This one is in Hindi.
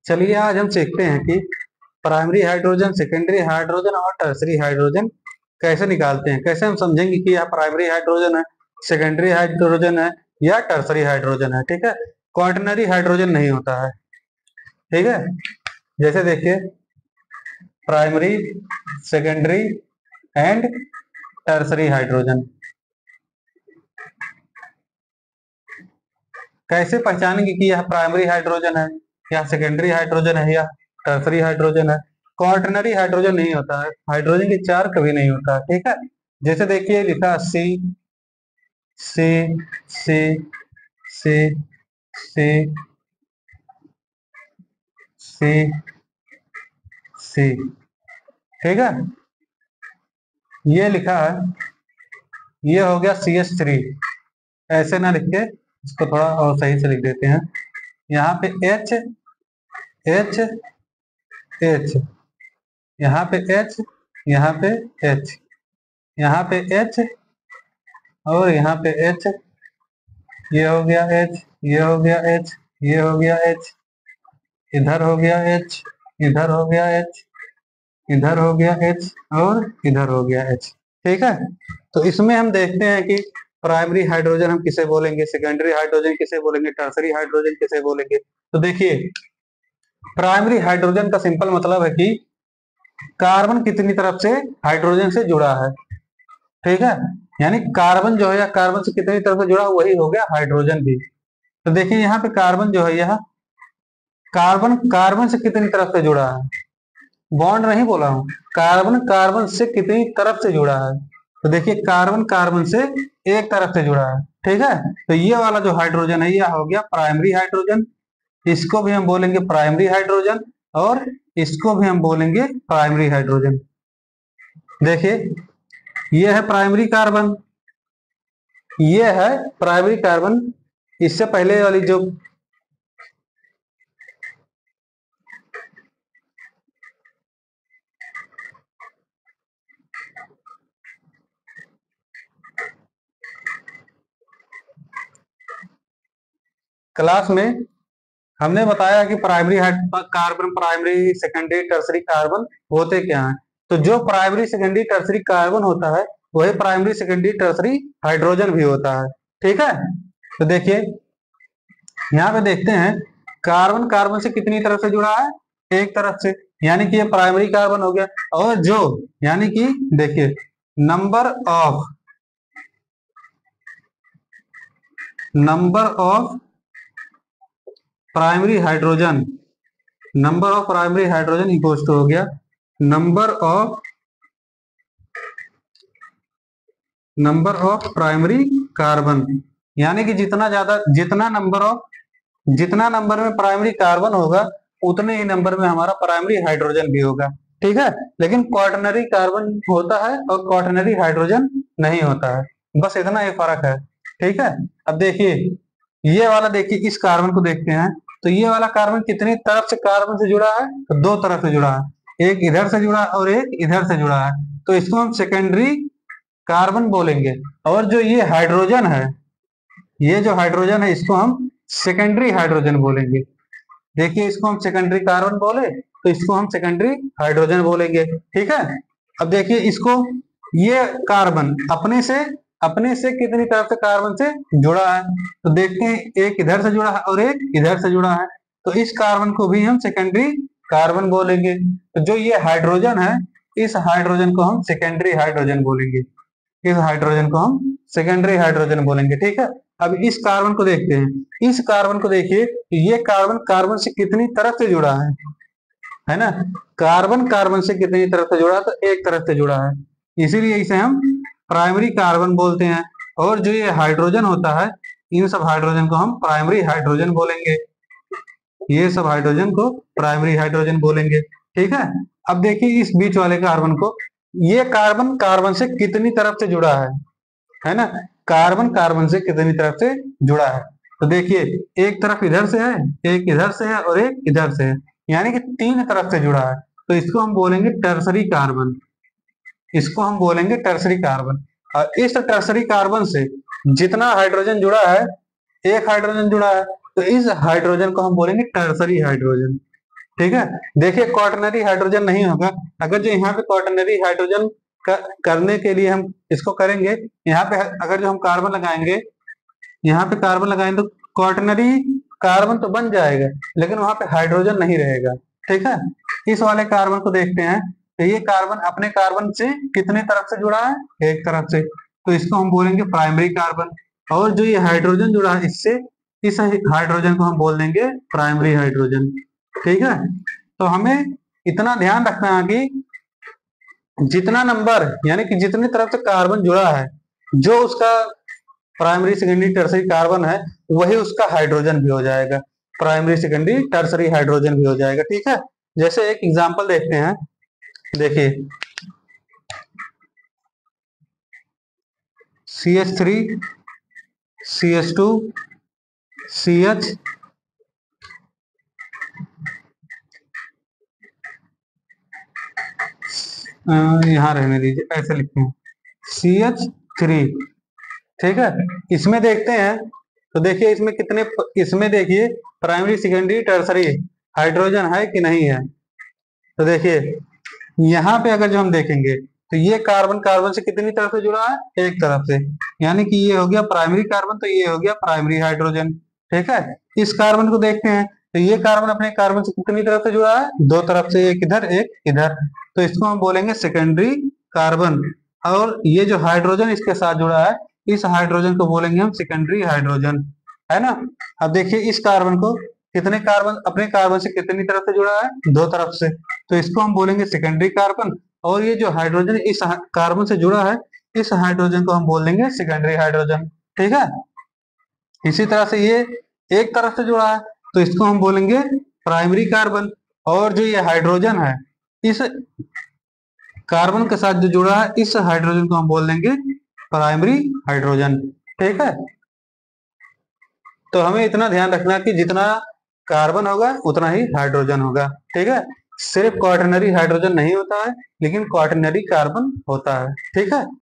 चलिए आज हम सीखते हैं कि प्राइमरी हाइड्रोजन, सेकेंडरी हाइड्रोजन और टर्सरी हाइड्रोजन कैसे निकालते हैं। कैसे हम समझेंगे कि यह प्राइमरी हाइड्रोजन है, सेकेंडरी हाइड्रोजन है या टर्सरी हाइड्रोजन है। ठीक है, क्वाaternary हाइड्रोजन नहीं होता है। ठीक है, जैसे देखिए primary, secondary and tertiary hydrogen. कैसे पहचानेंगे कि यह प्राइमरी हाइड्रोजन है या सेकेंडरी हाइड्रोजन है या टर्सरी हाइड्रोजन है। क्वाaternary हाइड्रोजन नहीं होता है, हाइड्रोजन की चार कभी नहीं होता है। ठीक है, जैसे देखिए लिखा सी सी सी सी सी सी सी। ठीक है, ये लिखा है, ये हो गया CH3। ऐसे ना लिख के इसको थोड़ा और सही से लिख देते हैं। यहाँ पे H H H, यहाँ पे H, यहाँ पे H, यहाँ पे H और यहाँ पे H। ये हो गया H, ये हो गया H, ये हो गया H, इधर हो गया H, इधर हो गया H, इधर हो गया H और इधर हो गया H। ठीक है, तो इसमें हम देखते हैं कि प्राइमरी हाइड्रोजन हम किसे बोलेंगे, सेकेंडरी हाइड्रोजन किसे बोलेंगे, टर्सरी हाइड्रोजन किसे बोलेंगे। तो देखिए प्राइमरी हाइड्रोजन का सिंपल मतलब है कि कार्बन कितनी तरफ से हाइड्रोजन से जुड़ा है। ठीक है, यानी कार्बन जो है या कार्बन से कितनी तरफ से जुड़ा वही हो गया हाइड्रोजन भी। तो देखिए यहाँ पे कार्बन जो है, यह कार्बन कार्बन से कितनी तरफ से जुड़ा है, बॉन्ड नहीं बोला हूं, कार्बन कार्बन से कितनी तरफ से जुड़ा है। तो देखिए कार्बन कार्बन से एक तरफ से जुड़ा है। ठीक है, तो ये वाला जो हाइड्रोजन है यह हो गया प्राइमरी हाइड्रोजन। इसको भी हम बोलेंगे प्राइमरी हाइड्रोजन और इसको भी हम बोलेंगे प्राइमरी हाइड्रोजन। देखिए ये है प्राइमरी कार्बन, ये है प्राइमरी कार्बन। इससे पहले वाली जो क्लास में हमने बताया कि primary carbon, primary secondary tertiary carbon होते क्या हैं। तो जो प्राइमरी सेकेंडरी टर्सरी कार्बन होता है वही प्राइमरी सेकेंडरी टर्सरी हाइड्रोजन भी होता है। ठीक है, तो देखिए यहाँ पे देखते हैं कार्बन कार्बन से कितनी तरफ से जुड़ा है, एक तरफ से, यानी कि ये प्राइमरी कार्बन हो गया। और जो यानी कि देखिए number of primary hydrogen, number of primary hydrogen equals to हो गया नंबर ऑफ प्राइमरी कार्बन। यानी कि जितना नंबर में प्राइमरी कार्बन होगा उतने ही नंबर में हमारा प्राइमरी हाइड्रोजन भी होगा। ठीक है, लेकिन क्वाaternary कार्बन होता है और क्वाaternary हाइड्रोजन नहीं होता है, बस इतना ही फर्क है। ठीक है, अब देखिए ये वाला, देखिए इस कार्बन को देखते हैं। तो ये वाला कार्बन कितनी तरफ से कार्बन से जुड़ा है, तो दो तरफ से जुड़ा है, एक इधर से जुड़ा है और एक इधर से जुड़ा है। तो इसको हम सेकेंडरी कार्बन बोलेंगे। और जो ये हाइड्रोजन है, ये जो हाइड्रोजन है इसको हम सेकेंडरी हाइड्रोजन बोलेंगे। देखिए इसको हम सेकेंडरी कार्बन बोले तो इसको हम सेकेंडरी हाइड्रोजन बोलेंगे। ठीक है, अब देखिए इसको, ये कार्बन अपने से कितनी तरफ से कार्बन से जुड़ा है, तो देखते हैं एक इधर से जुड़ा है और एक इधर से जुड़ा है। तो इस कार्बन को भी हम सेकेंडरी कार्बन बोलेंगे। तो जो ये हाइड्रोजन है, इस हाइड्रोजन को हम सेकेंडरी हाइड्रोजन बोलेंगे, इस हाइड्रोजन को हम सेकेंडरी हाइड्रोजन बोलेंगे। ठीक है, अब इस कार्बन को देखते हैं। इस कार्बन को देखिए, ये कार्बन कार्बन से कितनी तरफ से जुड़ा है ना, कार्बन कार्बन से कितनी तरफ से जुड़ा है, तो एक तरफ से जुड़ा है, इसीलिए इसे हम प्राइमरी कार्बन बोलते हैं। और जो ये हाइड्रोजन होता है, इन सब हाइड्रोजन को हम प्राइमरी हाइड्रोजन बोलेंगे, ये सब हाइड्रोजन को प्राइमरी हाइड्रोजन बोलेंगे। ठीक है, अब देखिए इस बीच वाले कार्बन को, ये कार्बन कार्बन से कितनी तरफ से जुड़ा है ना, कार्बन कार्बन से कितनी तरफ से जुड़ा है। तो देखिए एक तरफ इधर से है, एक इधर से है और एक इधर से है, यानी कि तीन तरफ से जुड़ा है। तो इसको हम बोलेंगे टर्सरी कार्बन, इसको हम बोलेंगे टर्सरी कार्बन। और इस टर्सरी कार्बन से जितना हाइड्रोजन जुड़ा है, एक हाइड्रोजन जुड़ा है, तो इस हाइड्रोजन को हम बोलेंगे टर्सरी हाइड्रोजन। ठीक है। देखिए क्वाaternary हाइड्रोजन नहीं होगा। अगर जो यहाँ पे क्वाaternary हाइड्रोजन करने के लिए हम इसको करेंगे, यहाँ पे अगर जो हम कार्बन लगाएंगे, यहाँ पे कार्बन लगाएंगे तो क्वाaternary कार्बन तो बन जाएगा, लेकिन वहां पे हाइड्रोजन नहीं रहेगा। ठीक है। इस वाले कार्बन को देखते हैं, तो ये कार्बन अपने कार्बन से कितने तरफ से जुड़ा है, एक तरफ से, तो इसको हम बोलेंगे प्राइमरी कार्बन। और जो ये हाइड्रोजन जुड़ा है इससे, इस हाइड्रोजन को हम बोल देंगे प्राइमरी हाइड्रोजन। ठीक है। तो हमें इतना ध्यान रखना है कि जितना नंबर यानी कि जितनी तरफ से कार्बन जुड़ा है, जो उसका प्राइमरी सेकेंडरी टर्सरी कार्बन है, वही उसका हाइड्रोजन भी हो जाएगा, प्राइमरी सेकेंडरी टर्सरी हाइड्रोजन भी हो जाएगा। ठीक है। जैसे एक एग्जांपल देखते हैं, देखिए CH3 CH2 CH यहाँ रहने दीजिए, ऐसे लिखते हैं CH3। ठीक है। इसमें देखते हैं, तो देखिए इसमें कितने, इसमें देखिए प्राइमरी सेकेंडरी टर्सरी हाइड्रोजन है कि नहीं है। तो देखिए यहाँ पे अगर जो हम देखेंगे, तो ये कार्बन कार्बन से कितनी तरफ से जुड़ा है, एक तरफ से, यानी कि ये हो गया प्राइमरी कार्बन, तो ये हो गया प्राइमरी हाइड्रोजन। ठीक है। इस कार्बन को देखते हैं, तो ये कार्बन अपने कार्बन से कितनी तरफ से जुड़ा है, दो तरफ से, एक इधर एक इधर, तो इसको हम बोलेंगे सेकेंडरी कार्बन। और ये जो हाइड्रोजन इसके साथ जुड़ा है, इस हाइड्रोजन को बोलेंगे हम सेकेंडरी हाइड्रोजन, है ना। अब देखिए इस कार्बन को, कितने कार्बन अपने कार्बन से कितनी तरफ से जुड़ा है, दो तरफ से, तो इसको हम बोलेंगे सेकेंडरी कार्बन। और ये जो हाइड्रोजन इस कार्बन से जुड़ा है, इस हाइड्रोजन को हम बोल देंगे सेकेंडरी हाइड्रोजन। ठीक है। इसी तरह से ये एक तरफ से जुड़ा है, तो इसको हम बोलेंगे प्राइमरी कार्बन। और जो ये हाइड्रोजन है, इस कार्बन के साथ जो जुड़ा है, इस हाइड्रोजन को हम बोल देंगे प्राइमरी हाइड्रोजन। ठीक है। तो हमें इतना ध्यान रखना कि जितना कार्बन होगा उतना ही हाइड्रोजन होगा। ठीक है। सिर्फ क्वाटरनरी हाइड्रोजन नहीं होता है, लेकिन क्वाटरनरी कार्बन होता है। ठीक है।